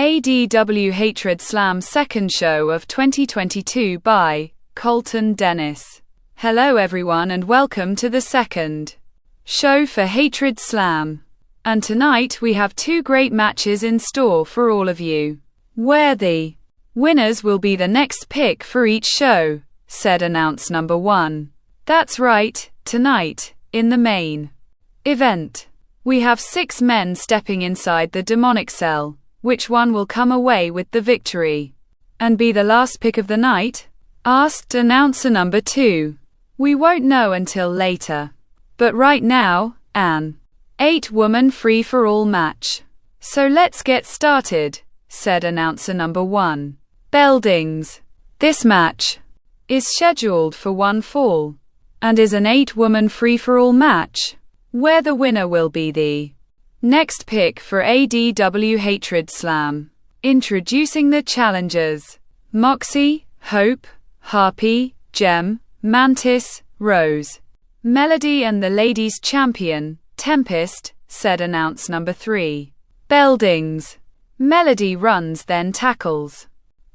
ADW Hatred Slam second show of 2022 by Colton Dennis. Hello everyone and welcome to the second show for Hatred Slam. And tonight we have two great matches in store for all of you, where the winners will be the next pick for each show, said announce number 1. That's right, tonight, in the main event, we have 6 men stepping inside the demonic cell. Which one will come away with the victory and be the last pick of the night? Asked announcer number 2. We won't know until later. But right now, an 8-woman free-for-all match. So let's get started, said announcer number 1. Beldings. This match is scheduled for one fall and is an 8-woman free-for-all match where the winner will be the next pick for ADW Hatred Slam. Introducing the challengers: Moxie, Hope, Harpy, Gem, Mantis, Rose, Melody and the ladies champion, Tempest, said announce number 3. Beldings. Melody runs then tackles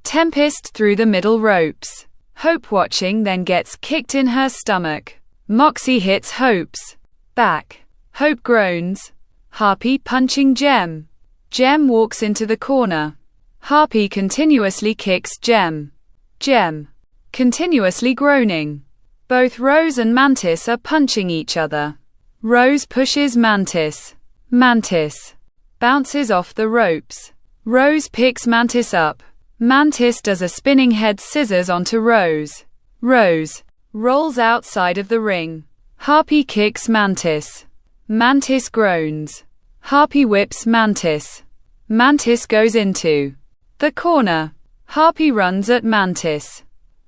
Tempest through the middle ropes. Hope watching then gets kicked in her stomach. Moxie hits Hope's back. Hope groans. Harpy punching Gem. Gem walks into the corner. Harpy continuously kicks Gem. Gem continuously groaning. Both Rose and Mantis are punching each other. Rose pushes Mantis. Mantis bounces off the ropes. Rose picks Mantis up. Mantis does a spinning head scissors onto Rose. Rose rolls outside of the ring. Harpy kicks Mantis. Mantis groans. Harpy whips Mantis. Mantis goes into the corner. Harpy runs at Mantis.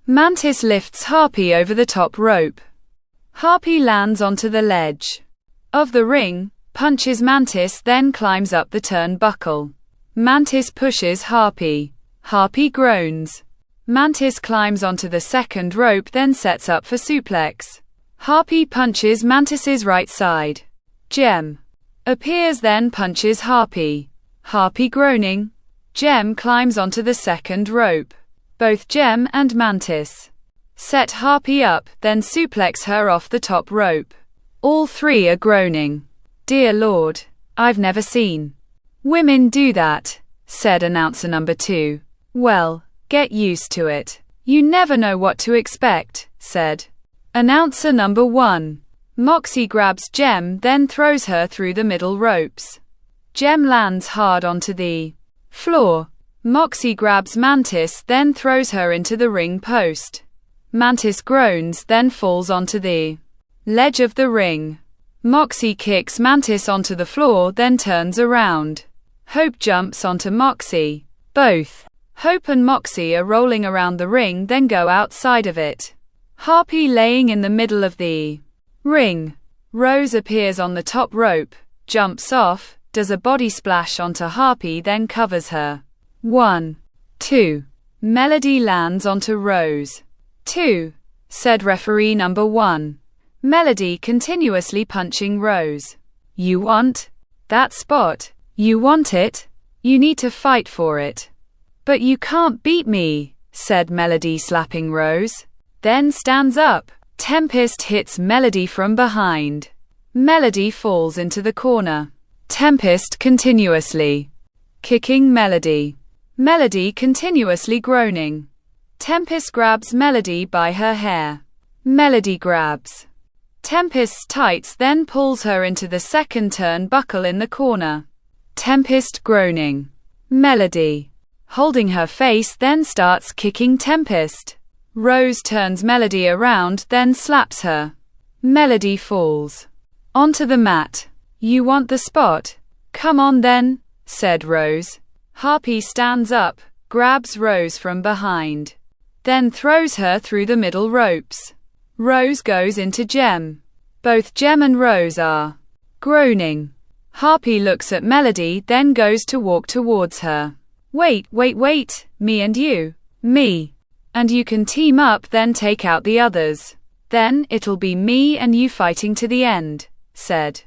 Mantis lifts Harpy over the top rope. Harpy lands onto the ledge of the ring, punches Mantis, then climbs up the turnbuckle. Mantis pushes Harpy. Harpy groans. Mantis climbs onto the second rope, then sets up for suplex. Harpy punches Mantis's right side. Gem appears, then punches Harpy. Harpy groaning. Gem climbs onto the second rope. Both Gem and Mantis set Harpy up, then suplex her off the top rope. All three are groaning. Dear Lord, I've never seen women do that, said announcer number 2. Well, get used to it. You never know what to expect, said announcer number 1. Moxie grabs Gem, then throws her through the middle ropes. Gem lands hard onto the floor. Moxie grabs Mantis, then throws her into the ring post. Mantis groans, then falls onto the ledge of the ring. Moxie kicks Mantis onto the floor, then turns around. Hope jumps onto Moxie. Both Hope and Moxie are rolling around the ring, then go outside of it. Harpy laying in the middle of the ring. Rose appears on the top rope, jumps off, does a body splash onto Harpy, then covers her. 1, 2. Melody lands onto Rose. 2, said referee number 1. Melody continuously punching Rose. You want that spot? You want it? You need to fight for it. But you can't beat me, said Melody slapping Rose. Then stands up. Tempest hits Melody from behind. Melody falls into the corner. Tempest continuously kicking Melody. Melody continuously groaning. Tempest grabs Melody by her hair. Melody grabs Tempest's tights, then pulls her into the second turnbuckle in the corner. Tempest groaning. Melody holding her face, then starts kicking Tempest. Rose turns Melody around, then slaps her. Melody falls onto the mat. You want the spot? Come on then, said Rose. Harpy stands up, grabs Rose from behind, then throws her through the middle ropes. Rose goes into Gem. Both Gem and Rose are groaning. Harpy looks at Melody, then goes to walk towards her. Wait, me and you. Me and you can team up, then take out the others. Then it'll be me and you fighting to the end, said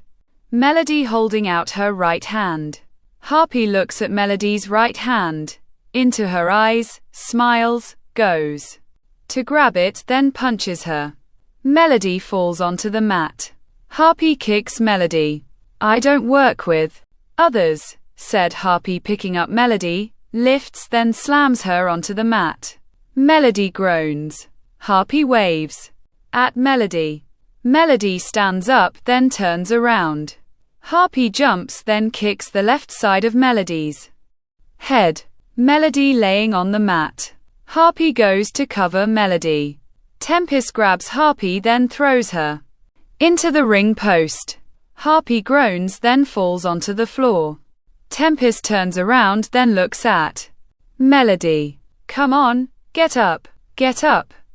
Melody holding out her right hand. Harpy looks at Melody's right hand, into her eyes, smiles, goes to grab it, then punches her. Melody falls onto the mat. Harpy kicks Melody. "I don't work with others," said Harpy, picking up Melody, lifts, then slams her onto the mat. Melody groans. Harpy waves at Melody. Melody stands up, then turns around. Harpy jumps, then kicks the left side of Melody's head. Melody laying on the mat. Harpy goes to cover Melody. Tempest grabs Harpy, then throws her into the ring post. Harpy groans, then falls onto the floor. Tempest turns around, then looks at Melody. "Come on, get up,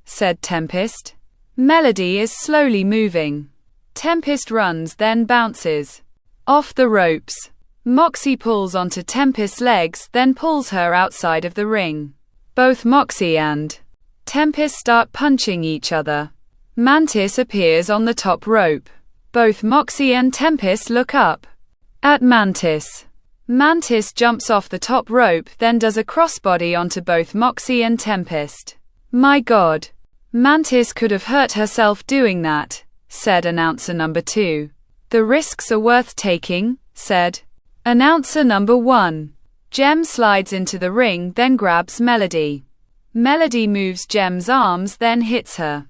said Tempest. Melody is slowly moving. Tempest runs, then bounces off the ropes. Moxie pulls onto Tempest's legs, then pulls her outside of the ring. Both Moxie and Tempest start punching each other. Mantis appears on the top rope. Both Moxie and Tempest look up at Mantis. Mantis jumps off the top rope, then does a crossbody onto both Moxie and Tempest. "My God. Mantis could have hurt herself doing that," said announcer number 2. "The risks are worth taking," said announcer number 1. Gem slides into the ring, then grabs Melody. Melody moves Gem's arms, then hits her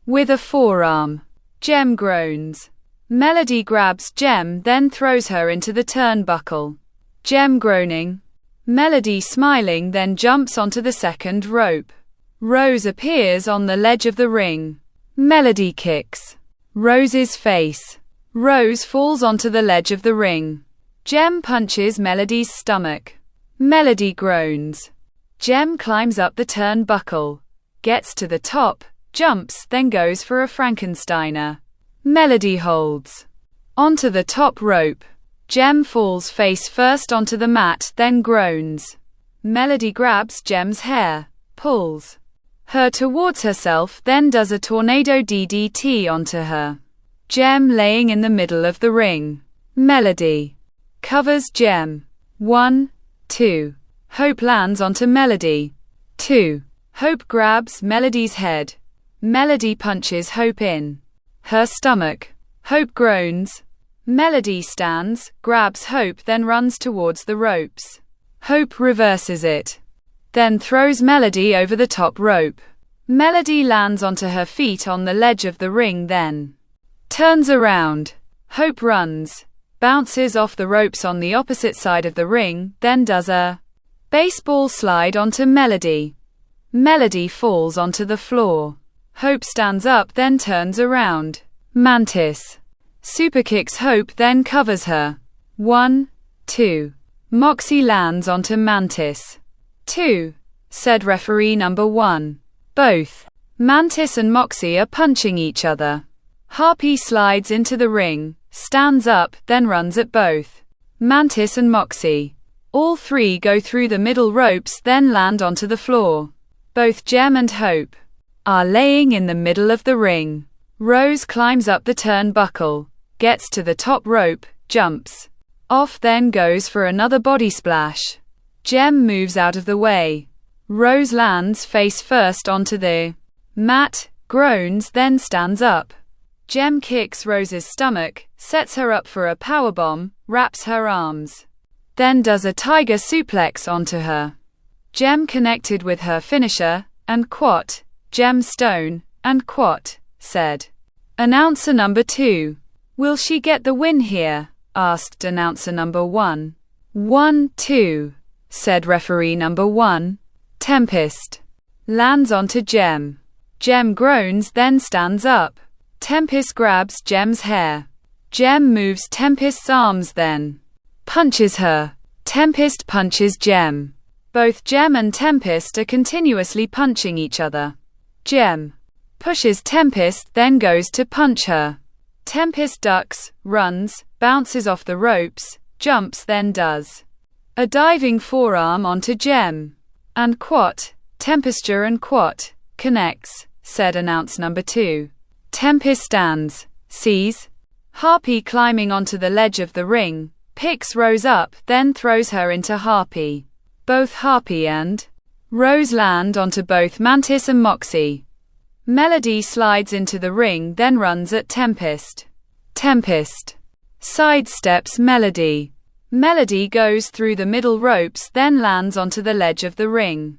with a forearm. Gem groans. Melody grabs Gem, then throws her into the turnbuckle. Gem groaning. Melody smiling, then jumps onto the second rope. Rose appears on the ledge of the ring. Melody kicks Rose's face. Rose falls onto the ledge of the ring. Gem punches Melody's stomach. Melody groans. Gem climbs up the turnbuckle, gets to the top, jumps, then goes for a Frankensteiner. Melody holds onto the top rope. Gem falls face first onto the mat, then groans. Melody grabs Gem's hair, pulls her towards herself, then does a tornado DDT onto her. Gem laying in the middle of the ring. Melody covers Gem. 1, 2. Hope lands onto Melody. 2. Hope grabs Melody's head. Melody punches Hope in her stomach. Hope groans. Melody stands, grabs Hope, then runs towards the ropes. Hope reverses it, then throws Melody over the top rope. Melody lands onto her feet on the ledge of the ring, then turns around. Hope runs, bounces off the ropes on the opposite side of the ring, then does a baseball slide onto Melody. Melody falls onto the floor. Hope stands up, then turns around. Mantis superkicks Hope, then covers her. 1, 2. Moxie lands onto Mantis. 2, said referee number 1. Both Mantis and Moxie are punching each other. Harpy slides into the ring, stands up, then runs at both Mantis and Moxie. All three go through the middle ropes, then land onto the floor. Both Gem and Hope are laying in the middle of the ring. Rose climbs up the turnbuckle, gets to the top rope, jumps off, then goes for another body splash. Gem moves out of the way. Rose lands face first onto the mat, groans, then stands up. Gem kicks Rose's stomach, sets her up for a powerbomb, wraps her arms, then does a tiger suplex onto her. Gem connected with her finisher, and quat, Gem stone, and quat, said announcer number 2. Will she get the win here? Asked announcer number 1. 1, 2, said referee number 1. Tempest lands onto Gem. Gem groans, then stands up. Tempest grabs Gem's hair. Gem moves Tempest's arms, then punches her. Tempest punches Gem. Both Gem and Tempest are continuously punching each other. Gem pushes Tempest, then goes to punch her. Tempest ducks, runs, bounces off the ropes, jumps, then does a diving forearm onto Gem. And quat, Tempesture and quat, connects, said announce number 2. Tempest stands, sees Harpy climbing onto the ledge of the ring, picks Rose up, then throws her into Harpy. Both Harpy and Rose land onto both Mantis and Moxie. Melody slides into the ring, then runs at Tempest. Tempest sidesteps Melody. Melody goes through the middle ropes, then lands onto the ledge of the ring.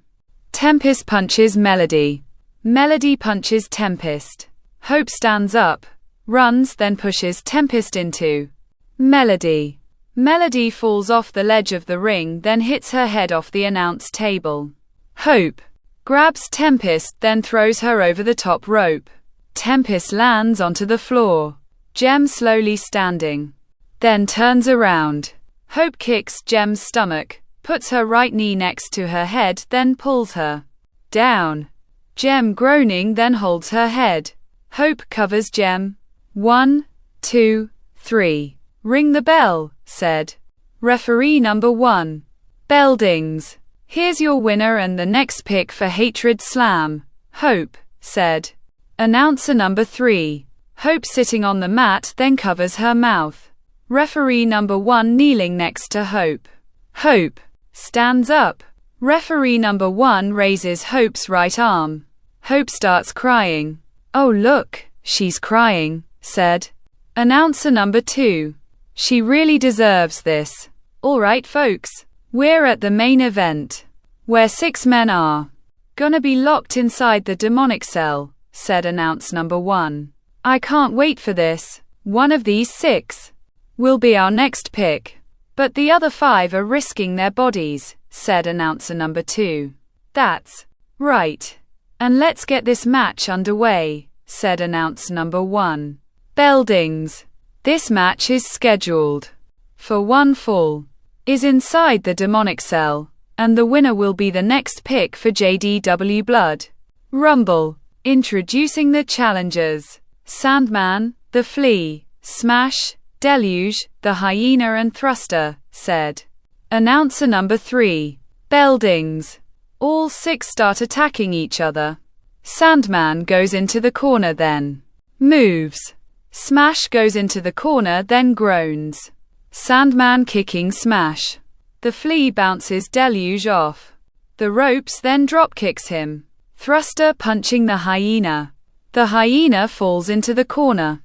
Tempest punches Melody. Melody punches Tempest. Hope stands up, runs, then pushes Tempest into Melody. Melody falls off the ledge of the ring, then hits her head off the announce table. Hope grabs Tempest, then throws her over the top rope. Tempest lands onto the floor. Gem slowly standing, then turns around. Hope kicks Gem's stomach, puts her right knee next to her head, then pulls her down. Gem groaning, then holds her head. Hope covers Gem. 1, 2, 3. Ring the bell, said referee number 1. Bell dings. Here's your winner and the next pick for Hatred Slam, Hope, said announcer number 3. Hope sitting on the mat, then covers her mouth. Referee number 1 kneeling next to Hope. Hope stands up. Referee number 1 raises Hope's right arm. Hope starts crying. Oh look, she's crying, said announcer number 2. She really deserves this. Alright folks, we're at the main event, where 6 men are gonna be locked inside the demonic cell, said announce number 1. I can't wait for this. One of these 6 will be our next pick, but the other 5 are risking their bodies, said announcer number 2. That's right. And let's get this match underway, said announcer number 1. Bell dings. This match is scheduled for 1 fall, is inside the demonic cell, and the winner will be the next pick for JDW Blood Rumble. Introducing the challengers: Sandman, the Flea, Smash, Deluge, the Hyena and Thruster, said announcer number 3. Bell dings. All 6 start attacking each other. Sandman goes into the corner, then moves. Smash goes into the corner, then groans. Sandman kicking Smash. The Flea bounces Deluge off the ropes, then drop kicks him. Thruster punching the Hyena. The Hyena falls into the corner.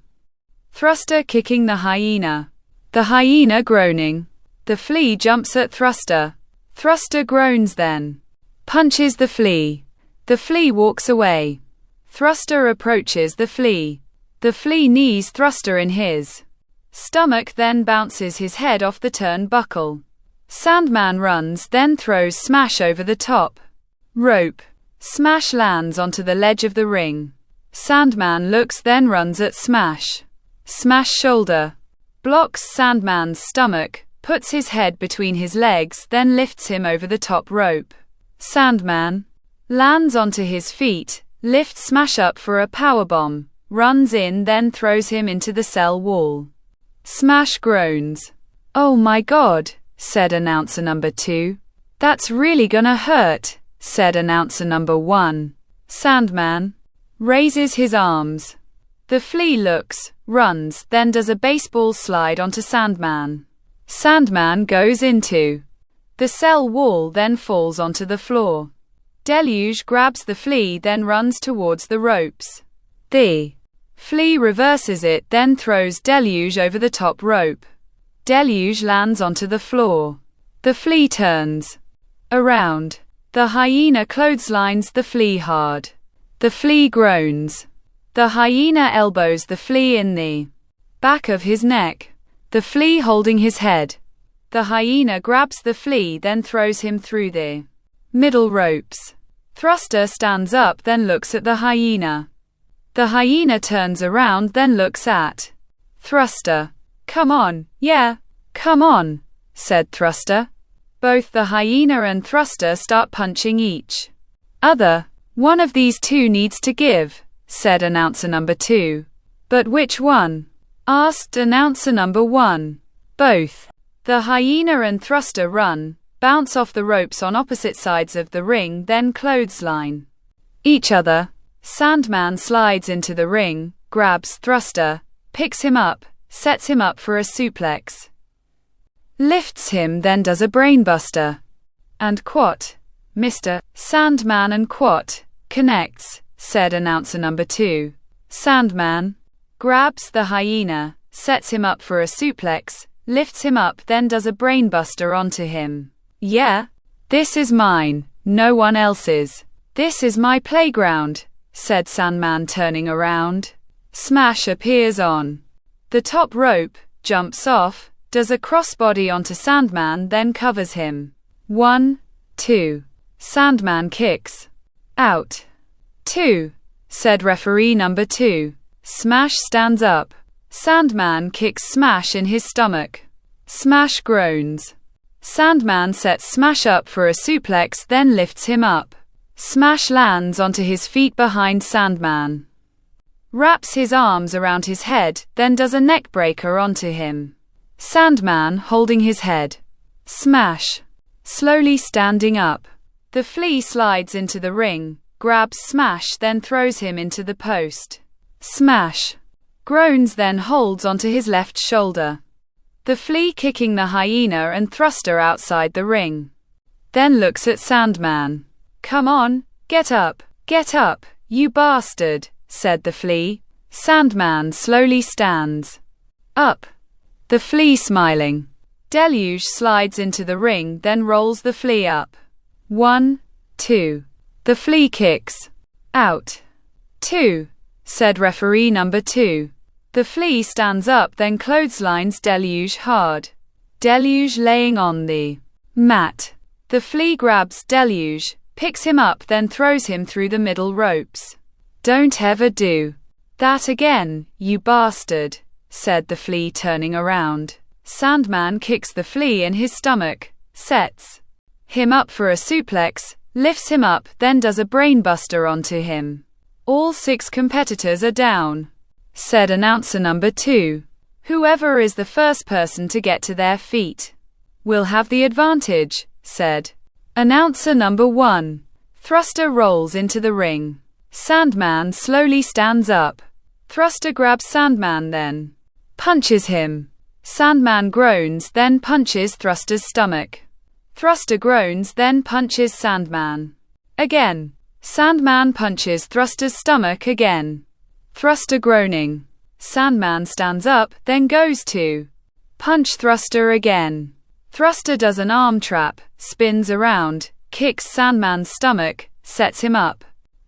Thruster kicking the Hyena. The Hyena groaning. The Flea jumps at Thruster. Thruster groans, then punches the Flea. The Flea walks away. Thruster approaches the Flea. The Flea knees Thruster in his stomach, then bounces his head off the turnbuckle. Sandman runs, then throws Smash over the top rope. Smash lands onto the ledge of the ring. Sandman looks, then runs at Smash. Smash shoulder blocks Sandman's stomach, puts his head between his legs, then lifts him over the top rope. Sandman lands onto his feet, lifts Smash up for a powerbomb, runs in, then throws him into the cell wall. Smash groans. Oh my god, said announcer number 2. That's really gonna hurt, said announcer number 1. Sandman raises his arms. The Flea looks, runs, then does a baseball slide onto Sandman. Sandman goes into the cell wall, then falls onto the floor. Deluge grabs the Flea, then runs towards the ropes. The Flea reverses it, then throws Deluge over the top rope. Deluge lands onto the floor. The Flea turns around. The Hyena clotheslines the Flea hard. The Flea groans. The Hyena elbows the Flea in the back of his neck. The Flea holding his head. The Hyena grabs the Flea, then throws him through the middle ropes. Thruster stands up, then looks at the Hyena. The Hyena turns around, then looks at Thruster. Come on, yeah, come on, said Thruster. Both the Hyena and Thruster start punching each other. One of these 2 needs to give, said announcer number 2. But which one? Asked announcer number 1. Both. The Hyena and Thruster run, bounce off the ropes on opposite sides of the ring, then clothesline each other. Sandman slides into the ring, grabs Thruster, picks him up, sets him up for a suplex. lifts him, then does a brainbuster. And Quat, Mr. Sandman and Quat, connects, said announcer number 2. Sandman grabs the hyena, sets him up for a suplex, lifts him up, then does a brainbuster onto him. Yeah, this is mine, no one else's. This is my playground, said Sandman, turning around. Smash appears on the top rope, jumps off, does a crossbody onto Sandman, then covers him. 1, 2. Sandman kicks out. 2, said referee number 2. Smash stands up. Sandman kicks Smash in his stomach. Smash groans. Sandman sets Smash up for a suplex, then lifts him up. Smash lands onto his feet behind Sandman. Wraps his arms around his head, then does a neck breaker onto him. Sandman holding his head. Smash slowly standing up. The Flea slides into the ring, grabs Smash, then throws him into the post. Smash groans, then holds onto his left shoulder. The Flea kicking the hyena and thruster outside the ring. Then looks at Sandman. Come on, get up, you bastard, said the Flea. Sandman slowly stands up. The Flea smiling. Deluge slides into the ring, then rolls the Flea up. 1, 2. The Flea kicks out. 2, said referee number 2. The Flea stands up, then clotheslines Deluge hard. Deluge laying on the mat. The Flea grabs Deluge, picks him up, then throws him through the middle ropes. Don't ever do that again, you bastard, said the Flea, turning around. Sandman kicks the Flea in his stomach, sets him up for a suplex, lifts him up, then does a brainbuster onto him. All 6 competitors are down, said announcer number 2. Whoever is the first person to get to their feet will have the advantage, said announcer number 1. Thruster rolls into the ring. Sandman slowly stands up. Thruster grabs Sandman, then punches him. Sandman groans, then punches Thruster's stomach. Thruster groans, then punches Sandman. Again. Sandman punches Thruster's stomach again. Thruster groaning. Sandman stands up, then goes to punch Thruster again. Thruster does an arm trap, spins around, kicks Sandman's stomach, sets him up.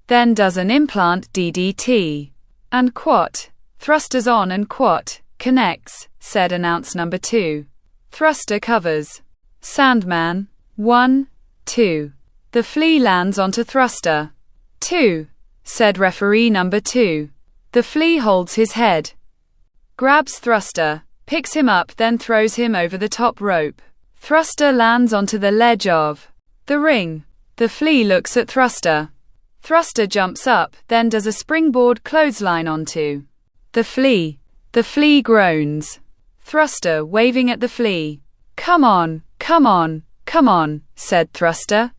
Then does an implant DDT. And Quat. Thruster's on and Quat connects, said announce number 2. Thruster covers Sandman. 1, 2. The Flea lands onto Thruster. 2, said referee number 2. The Flea holds his head, grabs Thruster, picks him up, then throws him over the top rope. Thruster lands onto the ledge of the ring. The Flea looks at Thruster. Thruster jumps up, then does a springboard clothesline onto the Flea. The Flea groans. Thruster waving at the Flea. Come on, said Thruster.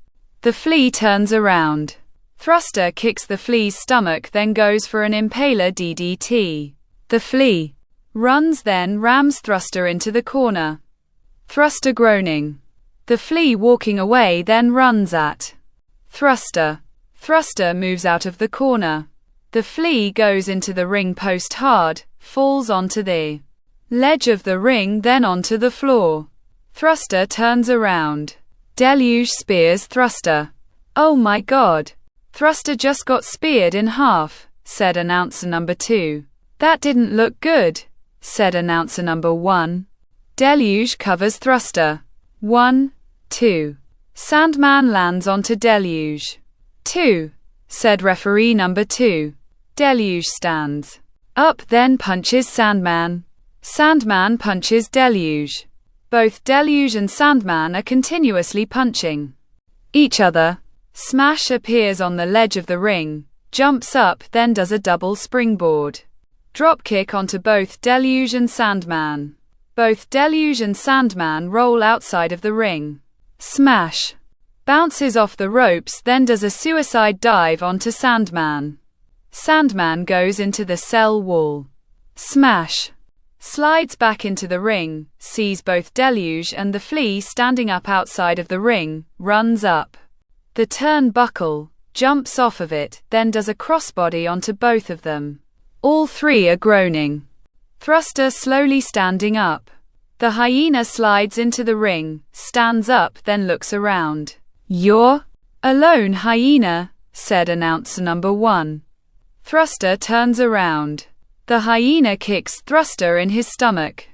The Flea turns around. Thruster kicks the Flea's stomach, then goes for an impaler DDT. The Flea runs, then rams Thruster into the corner. Thruster groaning. The Flea walking away, then runs at Thruster. Thruster moves out of the corner. The Flea goes into the ring post hard, falls onto the ledge of the ring, then onto the floor. Thruster turns around. Deluge spears Thruster. Oh my god. Thruster just got speared in half, said announcer number 2. That didn't look good, said announcer number 1. Deluge covers Thruster. 1, 2. Sandman lands onto Deluge. 2, said referee number 2. Deluge stands up, then punches Sandman. Sandman punches Deluge. Both Deluge and Sandman are continuously punching each other. Smash appears on the ledge of the ring, jumps up, then does a double springboard dropkick onto both Deluge and Sandman. Both Deluge and Sandman roll outside of the ring. Smash bounces off the ropes, then does a suicide dive onto Sandman. Sandman goes into the cell wall. Smash slides back into the ring, sees both Deluge and the Flea standing up outside of the ring, runs up the turnbuckle, jumps off of it, then does a crossbody onto both of them. All three are groaning. Thruster slowly standing up. The hyena slides into the ring, stands up, then looks around. "You're alone, hyena," said announcer number 1. Thruster turns around. The hyena kicks Thruster in his stomach,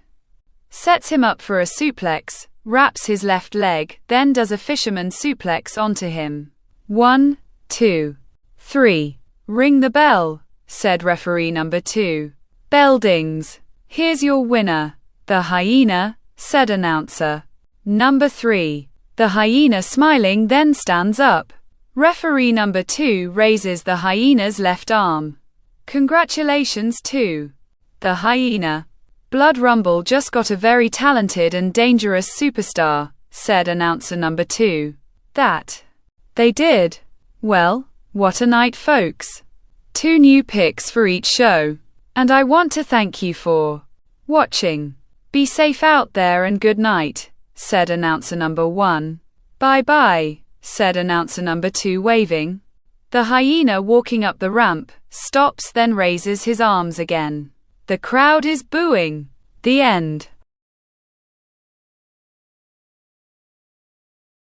sets him up for a suplex, wraps his left leg, then does a fisherman suplex onto him. 1, 2, 3. "Ring the bell," said referee number 2. "Bell dings. Here's your winner, the hyena," said announcer number 3. The hyena smiling then stands up. Referee number 2 raises the hyena's left arm. "Congratulations to the hyena. Blood Rumble just got a very talented and dangerous superstar," said announcer number 2. "That they did. Well, what a night, folks. 2 new picks for each show. And I want to thank you for watching. Be safe out there and good night," said announcer number 1. "Bye-bye," said announcer number 2 waving. The hyena walking up the ramp, stops, then raises his arms again. The crowd is booing. The end.